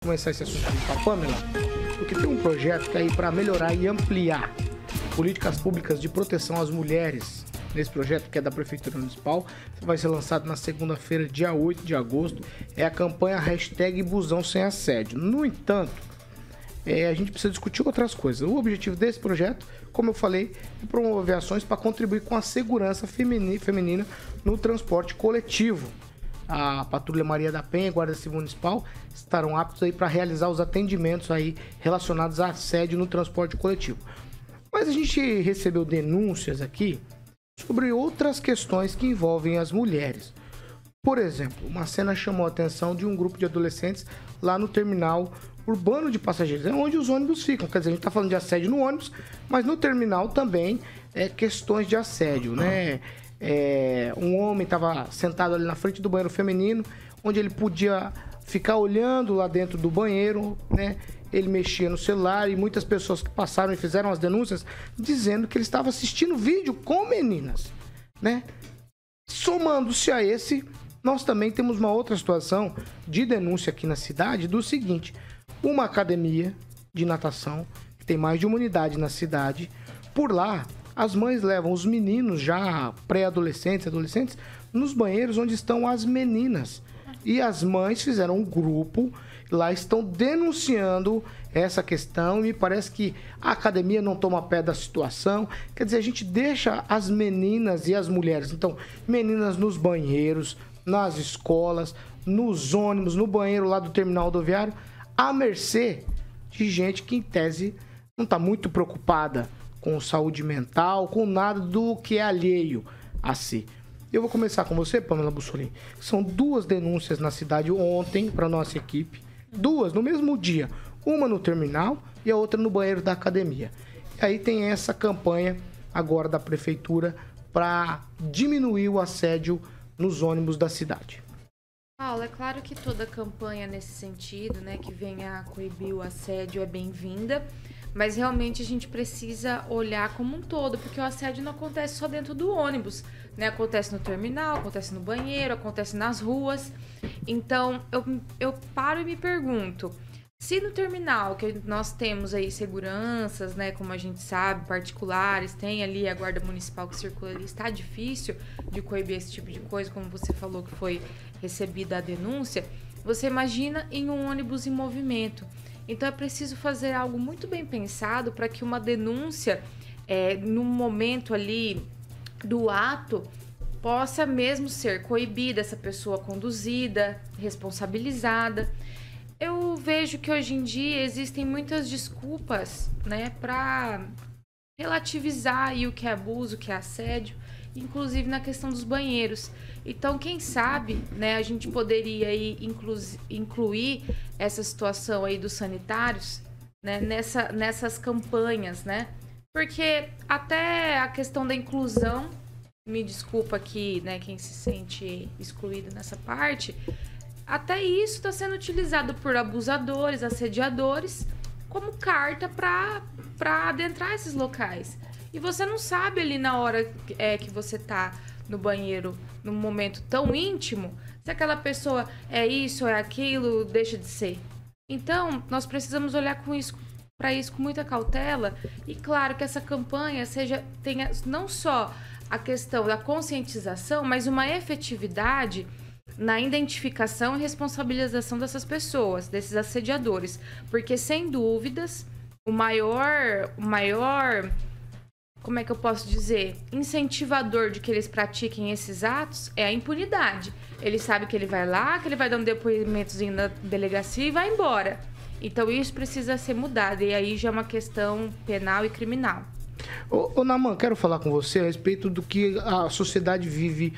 começar esse assunto com a Pamela, porque tem um projeto que é aí para melhorar e ampliar políticas públicas de proteção às mulheres. Nesse projeto, que é da Prefeitura Municipal, vai ser lançado na segunda-feira, dia 8 de agosto, é a campanha #Busão Sem Assédio. No entanto, a gente precisa discutir outras coisas. O objetivo desse projeto, como eu falei, é promover ações para contribuir com a segurança feminina no transporte coletivo. A Patrulha Maria da Penha e a Guarda Civil Municipal estarão aptos aí para realizar os atendimentos aí relacionados a assédio no transporte coletivo. Mas a gente recebeu denúncias aqui sobre outras questões que envolvem as mulheres. Por exemplo, uma cena chamou a atenção de um grupo de adolescentes lá no terminal urbano de passageiros, é onde os ônibus ficam. Quer dizer, a gente está falando de assédio no ônibus, mas no terminal também questões de assédio, né? Um homem estava sentado ali na frente do banheiro feminino, onde ele podia ficar olhando lá dentro do banheiro, né? Ele mexia no celular e muitas pessoas que passaram e fizeram as denúncias dizendo que ele estava assistindo vídeo com meninas, né? Somando-se a esse, nós também temos uma outra situação de denúncia aqui na cidade do seguinte: uma academia de natação, que tem mais de uma unidade na cidade, por lá as mães levam os meninos já pré-adolescentes, adolescentes, nos banheiros onde estão as meninas. E as mães fizeram um grupo, lá estão denunciando essa questão, e me parece que a academia não toma pé da situação. Quer dizer, a gente deixa as meninas e as mulheres, então, meninas nos banheiros, nas escolas, nos ônibus, no banheiro lá do terminal rodoviário, à mercê de gente que, em tese, não está muito preocupada com saúde mental, com nada do que é alheio a si. Eu vou começar com você, Pamela Bussolini. São 2 denúncias na cidade ontem para nossa equipe. 2 no mesmo dia. Uma no terminal e a outra no banheiro da academia. E aí tem essa campanha agora da prefeitura para diminuir o assédio nos ônibus da cidade. Paulo, é claro que toda campanha nesse sentido, né, que venha a coibir o assédio é bem-vinda, mas realmente a gente precisa olhar como um todo, porque o assédio não acontece só dentro do ônibus, né? Acontece no terminal, acontece no banheiro, acontece nas ruas. Então, eu paro e me pergunto, se no terminal, que nós temos aí seguranças, né, como a gente sabe, particulares, tem ali a guarda municipal que circula ali, está difícil de coibir esse tipo de coisa, como você falou que foi recebida a denúncia, você imagina em um ônibus em movimento. Então é preciso fazer algo muito bem pensado para que uma denúncia, no momento ali do ato, possa mesmo ser coibida, essa pessoa conduzida, responsabilizada. Eu vejo que hoje em dia existem muitas desculpas, né, para relativizar aí o que é abuso, o que é assédio, inclusive na questão dos banheiros. Então, quem sabe, né, a gente poderia aí incluir essa situação aí dos sanitários, né, nessas campanhas, né? Porque até a questão da inclusão, me desculpa aqui, né, quem se sente excluído nessa parte, até isso está sendo utilizado por abusadores, assediadores, como carta para adentrar esses locais. E você não sabe ali na hora que você tá no banheiro, num momento tão íntimo, se aquela pessoa é isso, é aquilo, deixa de ser. Então, nós precisamos olhar para isso com muita cautela. E claro que essa campanha tenha não só a questão da conscientização, mas uma efetividade na identificação e responsabilização dessas pessoas, desses assediadores. Porque, sem dúvidas, o maior, como é que eu posso dizer, incentivador de que eles pratiquem esses atos é a impunidade. Ele sabe que ele vai lá, que ele vai dar um depoimentozinho na delegacia e vai embora. Então isso precisa ser mudado, e aí já é uma questão penal e criminal. Ô Naman, quero falar com você a respeito do que a sociedade vive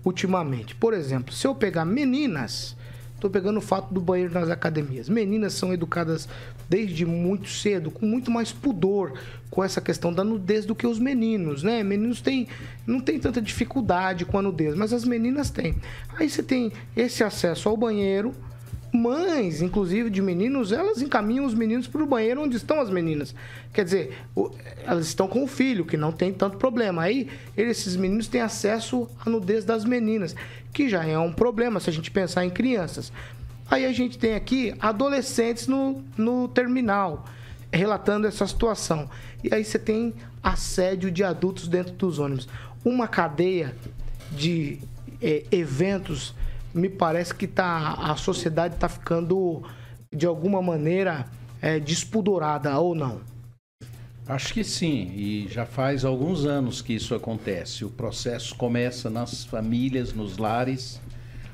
ultimamente. Por exemplo, se eu pegar meninas, estou pegando o fato do banheiro nas academias. Meninas são educadas desde muito cedo, com muito mais pudor com essa questão da nudez do que os meninos, né? Meninos não tem tanta dificuldade com a nudez, mas as meninas têm. Aí você tem esse acesso ao banheiro. Mães, inclusive, de meninos, elas encaminham os meninos para o banheiro onde estão as meninas. Quer dizer, elas estão com o filho, que não tem tanto problema. Aí, esses meninos têm acesso à nudez das meninas, que já é um problema se a gente pensar em crianças. Aí a gente tem aqui adolescentes no terminal, relatando essa situação. E aí você tem assédio de adultos dentro dos ônibus. Uma cadeia de eventos, me parece que a sociedade está ficando, de alguma maneira, despudorada, ou não? Acho que sim, e já faz alguns anos que isso acontece. O processo começa nas famílias, nos lares,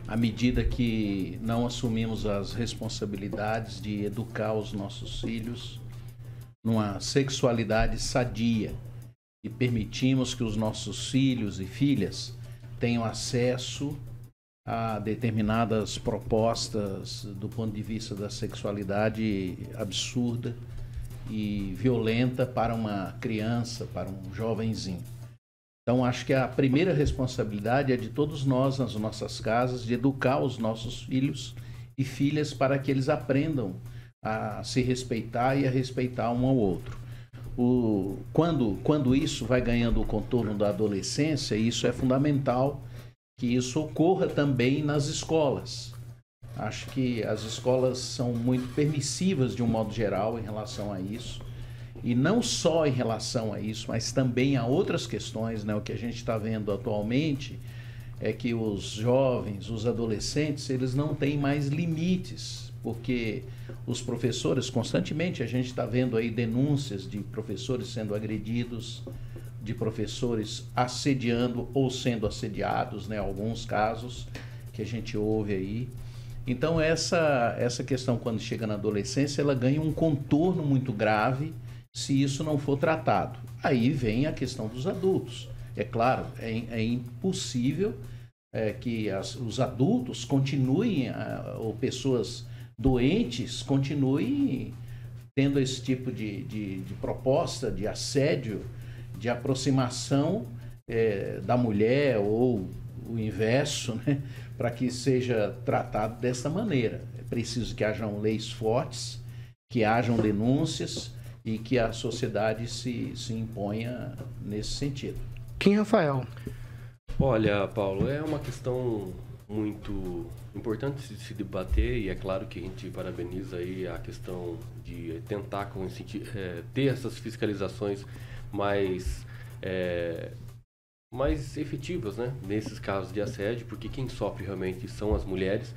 à medida que não assumimos as responsabilidades de educar os nossos filhos numa sexualidade sadia e permitimos que os nossos filhos e filhas tenham acesso a determinadas propostas do ponto de vista da sexualidade absurda e violenta para uma criança, para um jovenzinho. Então, acho que a primeira responsabilidade é de todos nós, nas nossas casas, de educar os nossos filhos e filhas para que eles aprendam a se respeitar e a respeitar um ao outro. Quando isso vai ganhando o contorno da adolescência, isso é fundamental que isso ocorra também nas escolas. Acho que as escolas são muito permissivas de um modo geral em relação a isso. E não só em relação a isso, mas também a outras questões, né? O que a gente está vendo atualmente é que os jovens, os adolescentes, eles não têm mais limites, porque os professores, constantemente, a gente está vendo aí denúncias de professores sendo agredidos, de professores assediando ou sendo assediados, né? Alguns casos que a gente ouve aí. Então, essa questão, quando chega na adolescência, ela ganha um contorno muito grave se isso não for tratado. Aí vem a questão dos adultos. É claro, é impossível que os adultos continuem, ou pessoas doentes continuem tendo esse tipo de proposta, de assédio, de aproximação da mulher ou o inverso, né? Para que seja tratado dessa maneira. É preciso que hajam leis fortes, que hajam denúncias e que a sociedade se imponha nesse sentido. Quem, Rafael? Olha, Paulo, é uma questão muito importante de se debater e é claro que a gente parabeniza aí a questão de tentar ter essas fiscalizações mais efetivas, né, nesses casos de assédio, porque quem sofre realmente são as mulheres,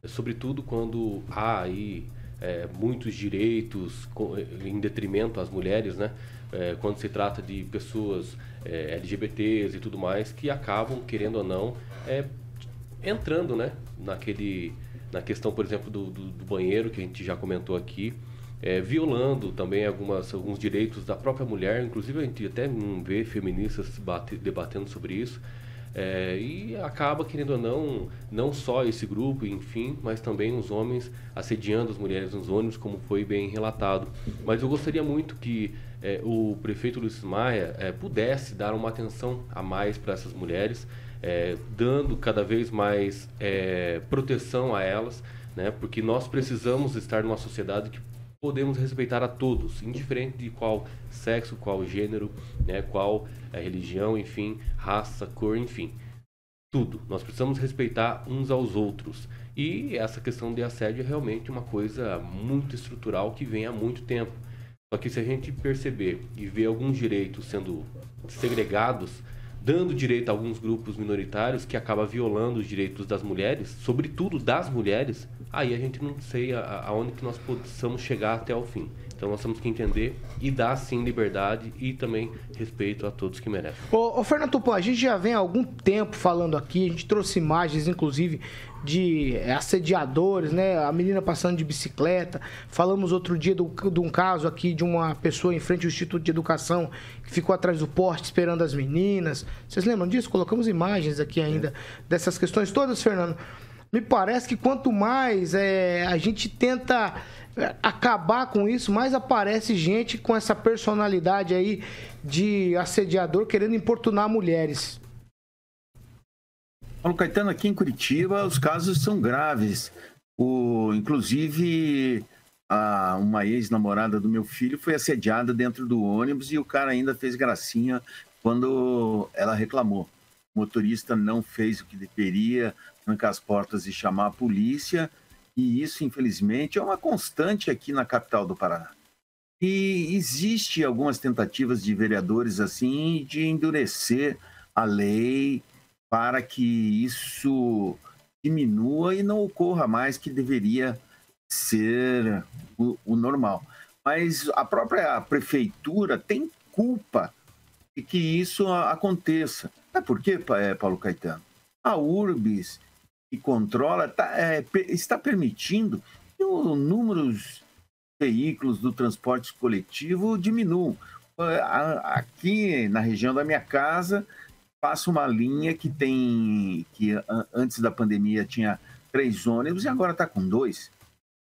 sobretudo quando há aí muitos direitos em detrimento às mulheres, né, quando se trata de pessoas LGBTs e tudo mais, que acabam, querendo ou não, entrando, né, na questão, por exemplo, do banheiro, que a gente já comentou aqui, violando também alguns direitos da própria mulher. Inclusive a gente até não vê feministas debatendo sobre isso, e acaba, querendo ou não só esse grupo, enfim, mas também os homens assediando as mulheres nos ônibus, como foi bem relatado. Mas eu gostaria muito que o prefeito Ulisses Maia pudesse dar uma atenção a mais para essas mulheres, dando cada vez mais proteção a elas, né? Porque nós precisamos estar numa sociedade que podemos respeitar a todos, indiferente de qual sexo, qual gênero, né, qual religião, enfim, raça, cor, enfim, tudo. Nós precisamos respeitar uns aos outros. E essa questão de assédio é realmente uma coisa muito estrutural que vem há muito tempo. Só que se a gente perceber e ver alguns direitos sendo segregados, dando direito a alguns grupos minoritários que acaba violando os direitos das mulheres, sobretudo das mulheres, aí a gente não sei aonde que nós possamos chegar até o fim. Então nós temos que entender e dar sim liberdade e também respeito a todos que merecem. Ô Fernando Tupan, a gente já vem há algum tempo falando aqui, a gente trouxe imagens inclusive de assediadores, né? A menina passando de bicicleta. Falamos outro dia de um caso aqui de uma pessoa em frente ao Instituto de Educação que ficou atrás do poste esperando as meninas. Vocês lembram disso? Colocamos imagens aqui ainda dessas questões todas, Fernando. Me parece que quanto mais a gente tenta acabar com isso, mais aparece gente com essa personalidade aí de assediador querendo importunar mulheres. Paulo Caetano, aqui em Curitiba, os casos são graves. Inclusive, uma ex-namorada do meu filho foi assediada dentro do ônibus e o cara ainda fez gracinha quando ela reclamou. o motorista não fez o que deveria, trancar as portas e chamar a polícia, e isso, infelizmente, é uma constante aqui na capital do Paraná. E existe algumas tentativas de vereadores assim de endurecer a lei para que isso diminua e não ocorra mais, que deveria ser o normal. Mas a própria prefeitura tem culpa de que isso aconteça. Sabe por quê, Paulo Caetano? A Urbis, que controla, está permitindo que o número de veículos do transporte coletivo diminuam. Aqui na região da minha casa, passa uma linha que antes da pandemia tinha 3 ônibus e agora está com 2.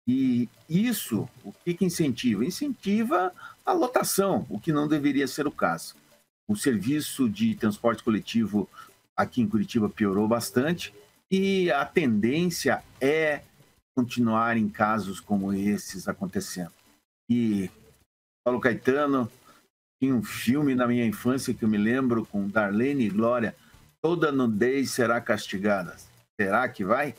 E isso, o que incentiva? Incentiva a lotação, o que não deveria ser o caso. O serviço de transporte coletivo aqui em Curitiba piorou bastante e a tendência é continuar em casos como esses acontecendo. E Paulo Caetano, tinha um filme na minha infância que eu me lembro com Darlene e Glória, Toda Nudez Será Castigada. Será que vai?